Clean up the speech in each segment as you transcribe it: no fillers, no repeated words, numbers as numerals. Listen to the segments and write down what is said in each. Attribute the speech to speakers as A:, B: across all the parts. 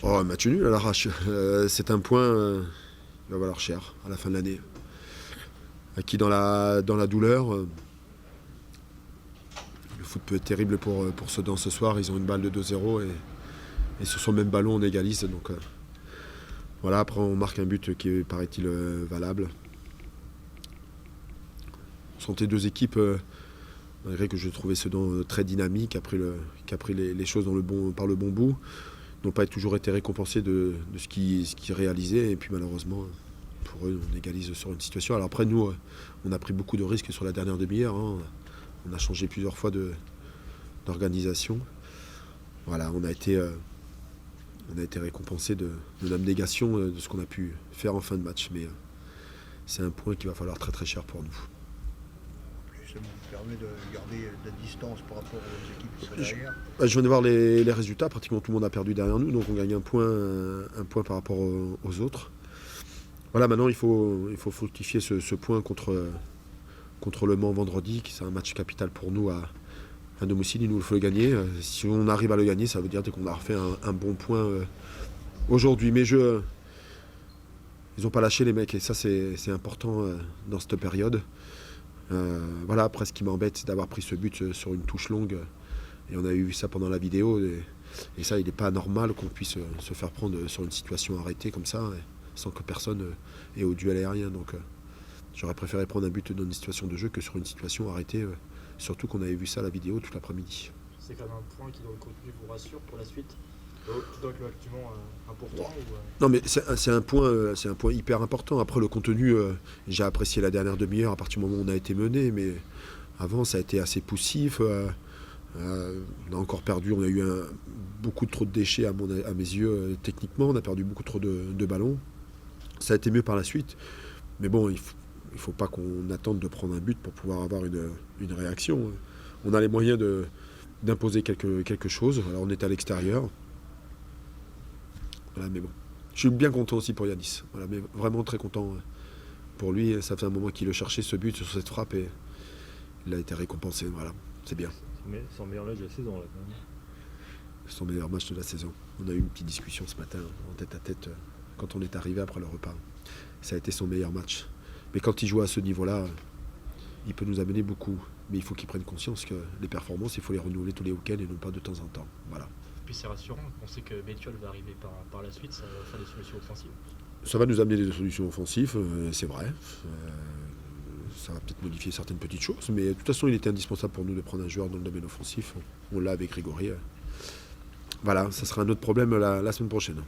A: match
B: nul. Match nul à l'arrache. C'est un point qui va valoir cher à la fin de l'année. Qui dans la douleur, le foot peut être terrible pour Sedan ce soir. Ils ont une balle de 2-0 et sur son même ballon on égalise. Donc voilà, après on marque un but qui est, paraît-il, valable. On sentait deux équipes, malgré que je trouvais Sedan très dynamique, qui a pris les choses par le bon bout, n'ont pas toujours été récompensés de ce qu'ils réalisaient. Et puis malheureusement, pour eux, on égalise sur une situation. Alors après, nous, on a pris beaucoup de risques sur la dernière demi-heure. On a changé plusieurs fois d'organisation. Voilà, on a été récompensé de l'abnégation de ce qu'on a pu faire en fin de match. Mais c'est un point qui va falloir très très cher pour nous.
A: Ça nous permet de garder de la distance par rapport aux équipes qui sont derrière.
B: Je viens de voir les résultats. Pratiquement tout le monde a perdu derrière nous. Donc on gagne un point par rapport aux autres. Voilà, maintenant il faut fructifier ce point contre Le Mans vendredi, qui c'est un match capital pour nous à domicile. Il nous faut le gagner. Si on arrive à le gagner, ça veut dire qu'on a refait un bon point aujourd'hui. Mais ils n'ont pas lâché les mecs, et ça c'est important dans cette période. Voilà, après ce qui m'embête, c'est d'avoir pris ce but sur une touche longue. Et on a eu ça pendant la vidéo. Et ça, il n'est pas normal qu'on puisse se faire prendre sur une situation arrêtée comme ça, sans que personne ait au duel aérien. Donc j'aurais préféré prendre un but dans une situation de jeu que sur une situation arrêtée, surtout qu'on avait vu ça à la vidéo tout l'après-midi.
C: C'est quand même un point qui, dans le contenu, vous rassure pour la suite, tout actuellement important ou...
B: Non, mais c'est un point hyper important. Après le contenu, j'ai apprécié la dernière demi-heure à partir du moment où on a été mené, mais avant ça a été assez poussif. On a encore perdu, on a eu beaucoup trop de déchets à mes yeux techniquement, on a perdu beaucoup trop de ballons. Ça a été mieux par la suite, mais bon, il faut pas qu'on attende de prendre un but pour pouvoir avoir une réaction. On a les moyens d'imposer quelque chose. Alors on est à l'extérieur. Voilà, mais bon. Je suis bien content aussi pour Yanis. Voilà, mais vraiment très content pour lui. Ça fait un moment qu'il le cherchait, ce but, sur cette frappe, et il a été récompensé. Voilà, c'est bien.
D: Son meilleur match de la saison, là, quand même.
B: Son meilleur match de la saison. On a eu une petite discussion ce matin, en tête à tête, quand on est arrivé après le repas. Ça a été son meilleur match. Mais quand il joue à ce niveau-là, il peut nous amener beaucoup. Mais il faut qu'il prenne conscience que les performances, il faut les renouveler tous les week-ends et non pas de temps en temps. Voilà.
C: Puis c'est rassurant, on sait que Bétiol va arriver par la suite, ça va faire des solutions offensives.
B: Ça va nous amener des solutions offensives, c'est vrai. Ça va peut-être modifier certaines petites choses, mais de toute façon, il était indispensable pour nous de prendre un joueur dans le domaine offensif. On l'a avec Grégory. Voilà, ça sera un autre problème la semaine prochaine.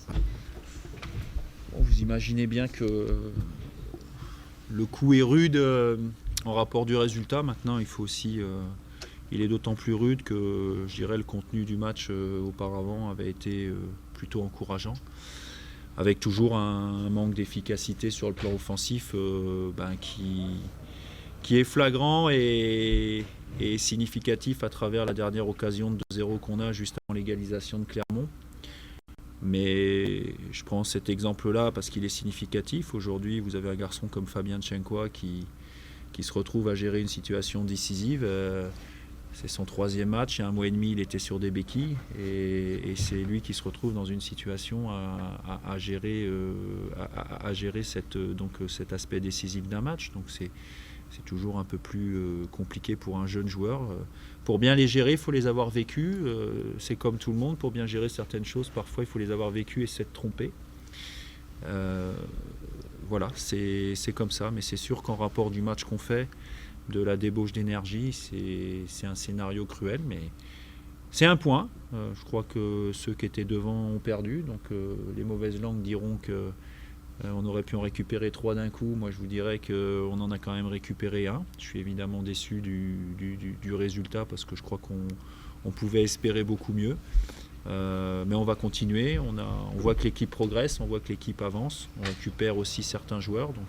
E: Bon, vous imaginez bien que le coup est rude en rapport du résultat. Maintenant, il faut aussi... il est d'autant plus rude que, je dirais, le contenu du match auparavant avait été plutôt encourageant, avec toujours un manque d'efficacité sur le plan offensif qui est flagrant et significatif à travers la dernière occasion de 2-0 qu'on a juste avant l'égalisation de Clermont. Mais je prends cet exemple-là parce qu'il est significatif. Aujourd'hui, vous avez un garçon comme Fabien Tchenkois qui se retrouve à gérer une situation décisive. C'est son 3e match, il y a 1 mois et demi, il était sur des béquilles et c'est lui qui se retrouve dans une situation à gérer cet aspect décisif d'un match. Donc c'est toujours un peu plus compliqué pour un jeune joueur. Pour bien les gérer, il faut les avoir vécues. C'est comme tout le monde, pour bien gérer certaines choses, parfois il faut les avoir vécues et s'être trompé. Voilà, c'est comme ça, mais c'est sûr qu'en rapport du match qu'on fait, de la débauche d'énergie, c'est un scénario cruel, mais c'est un point. Je crois que ceux qui étaient devant ont perdu, donc les mauvaises langues diront qu'on aurait pu en récupérer 3 d'un coup. Moi, je vous dirais qu'on en a quand même récupéré 1. Je suis évidemment déçu du résultat parce que je crois qu'on pouvait espérer beaucoup mieux. Mais on va continuer. On voit que l'équipe progresse, on voit que l'équipe avance. On récupère aussi certains joueurs, donc...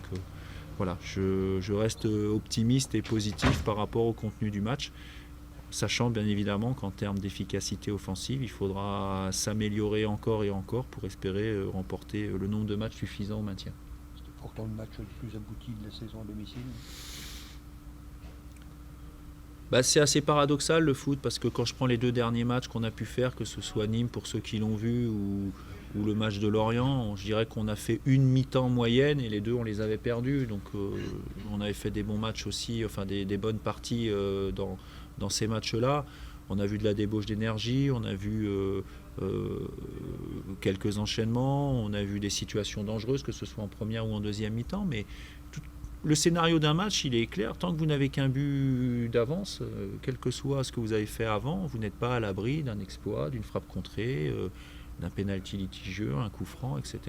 E: Voilà, je reste optimiste et positif par rapport au contenu du match, sachant bien évidemment qu'en termes d'efficacité offensive, il faudra s'améliorer encore et encore pour espérer remporter le nombre de matchs suffisant au maintien.
A: C'était pourtant le match le plus abouti de la saison à domicile.
E: C'est assez paradoxal le foot, parce que quand je prends les 2 derniers matchs qu'on a pu faire, que ce soit Nîmes pour ceux qui l'ont vu ou le match de Lorient, je dirais qu'on a fait une mi-temps moyenne et les 2 on les avait perdus. Donc on avait fait des bons matchs aussi, enfin des bonnes parties dans ces matchs-là. On a vu de la débauche d'énergie, on a vu quelques enchaînements, on a vu des situations dangereuses, que ce soit en première ou en deuxième mi-temps, mais le scénario d'un match, il est clair. Tant que vous n'avez qu'un but d'avance, quel que soit ce que vous avez fait avant, vous n'êtes pas à l'abri d'un exploit, d'une frappe contrée, d'un pénalty litigieux, un coup franc, etc.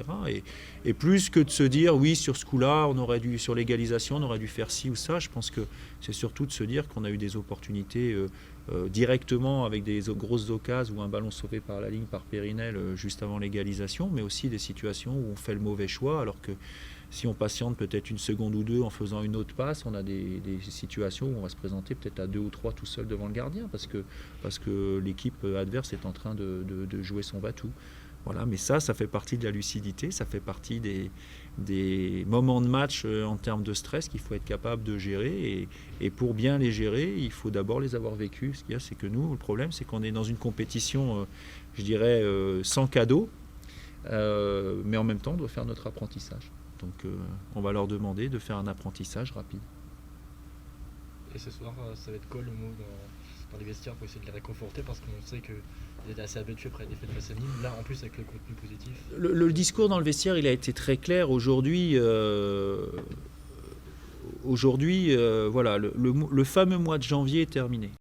E: Et plus que de se dire, oui, sur ce coup-là, sur l'égalisation, on aurait dû faire ci ou ça, je pense que c'est surtout de se dire qu'on a eu des opportunités directement avec des grosses occasions ou un ballon sauvé par la ligne, par Périnel, juste avant l'égalisation, mais aussi des situations où on fait le mauvais choix, alors que si on patiente peut-être une seconde ou 2 en faisant une autre passe, on a des situations où on va se présenter peut-être à 2 ou 3 tout seul devant le gardien, parce que l'équipe adverse est en train de jouer son va-tout. Voilà, mais ça fait partie de la lucidité, ça fait partie des moments de match en termes de stress qu'il faut être capable de gérer. Et pour bien les gérer, il faut d'abord les avoir vécus. Ce qu'il y a, c'est que nous, le problème, c'est qu'on est dans une compétition, je dirais, sans cadeau, mais en même temps, on doit faire notre apprentissage. Donc on va leur demander de faire un apprentissage rapide.
C: Et ce soir, ça va être quoi le mot dans les vestiaires pour essayer de les réconforter, parce qu'on sait qu'ils étaient assez habitués après la défaite face à Nîmes, là en plus avec le contenu positif.
E: Le discours dans le vestiaire, il a été très clair aujourd'hui. Voilà, le fameux mois de janvier est terminé.